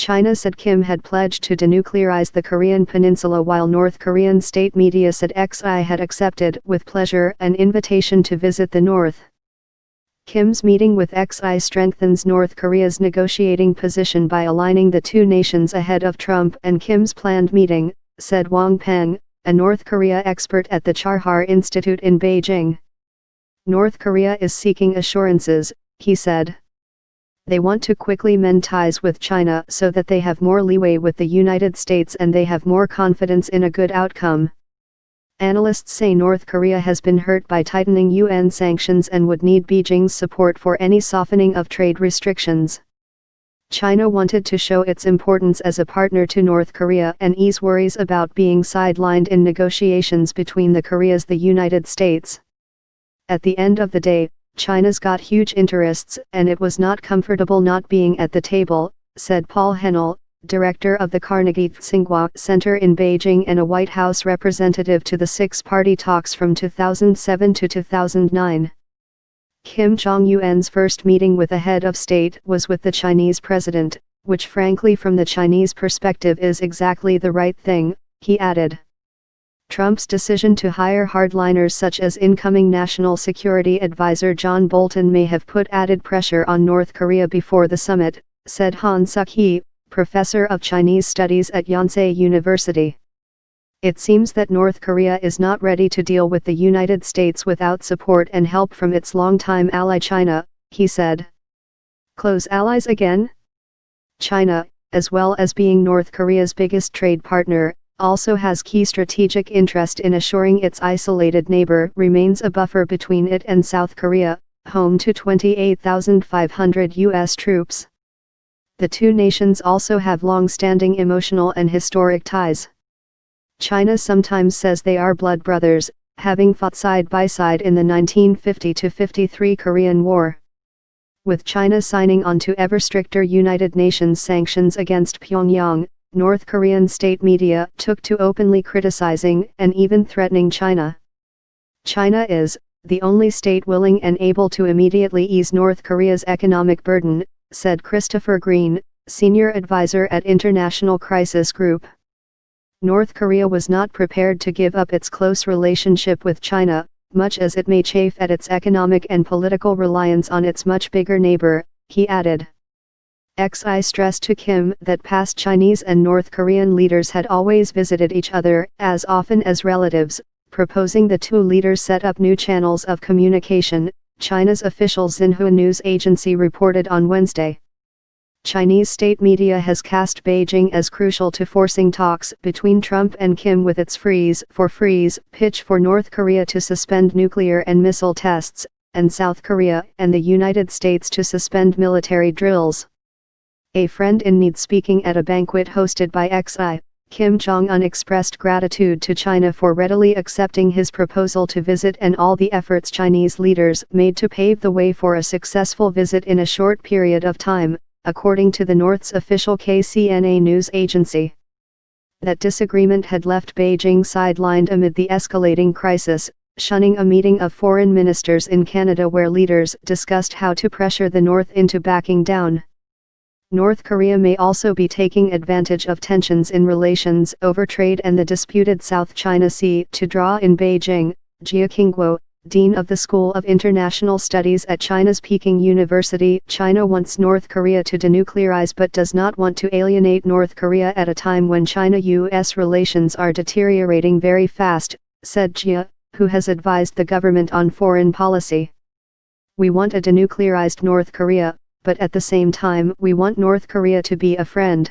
China said Kim had pledged to denuclearize the Korean peninsula, while North Korean state media said Xi had accepted with pleasure an invitation to visit the North. Kim's meeting with Xi strengthens North Korea's negotiating position by aligning the two nations ahead of Trump and Kim's planned meeting, said Wang Peng, a North Korea expert at the Charhar Institute in Beijing. North Korea is seeking assurances, he said. They want to quickly mend ties with China so that they have more leeway with the United States and they have more confidence in a good outcome. Analysts say North Korea has been hurt by tightening UN sanctions and would need Beijing's support for any softening of trade restrictions. China wanted to show its importance as a partner to North Korea and ease worries about being sidelined in negotiations between the Koreas and the United States. At the end of the day, China's got huge interests and it was not comfortable not being at the table, said Paul Hennel, director of the Carnegie Tsinghua Center in Beijing and a White House representative to the six-party talks from 2007 to 2009. Kim Jong-un's first meeting with a head of state was with the Chinese president, which frankly from the Chinese perspective is exactly the right thing, he added. Trump's decision to hire hardliners such as incoming National Security Advisor John Bolton may have put added pressure on North Korea before the summit, said Han Suk-hee, professor of Chinese studies at Yonsei University. It seems that North Korea is not ready to deal with the United States without support and help from its longtime ally China, he said. Close allies again? China, as well as being North Korea's biggest trade partner, also has key strategic interest in assuring its isolated neighbor remains a buffer between it and South Korea, home to 28,500 U.S. troops. The two nations also have long-standing emotional and historic ties. China sometimes says they are blood brothers, having fought side by side in the 1950-53 Korean War. With China signing on to ever stricter United Nations sanctions against Pyongyang, North Korean state media took to openly criticizing and even threatening China. China is the only state willing and able to immediately ease North Korea's economic burden, said Christopher Green, senior advisor at International Crisis Group. North Korea was not prepared to give up its close relationship with China, much as it may chafe at its economic and political reliance on its much bigger neighbor, he added. Xi stressed to Kim that past Chinese and North Korean leaders had always visited each other as often as relatives, proposing the two leaders set up new channels of communication, China's official Xinhua news agency reported on Wednesday. Chinese state media has cast Beijing as crucial to forcing talks between Trump and Kim with its freeze pitch for North Korea to suspend nuclear and missile tests, and South Korea and the United States to suspend military drills. A friend in need speaking at a banquet hosted by Xi, Kim Jong-un expressed gratitude to China for readily accepting his proposal to visit and all the efforts Chinese leaders made to pave the way for a successful visit in a short period of time, according to the North's official KCNA news agency. That disagreement had left Beijing sidelined amid the escalating crisis, shunning a meeting of foreign ministers in Canada where leaders discussed how to pressure the North into backing down. North Korea may also be taking advantage of tensions in relations over trade and the disputed South China Sea to draw in Beijing. Jia Qingguo, Dean of the School of International Studies at China's Peking University. China wants North Korea to denuclearize but does not want to alienate North Korea at a time when China-US relations are deteriorating very fast, said Jia, who has advised the government on foreign policy. We want a denuclearized North Korea, but at the same time we want North Korea to be a friend.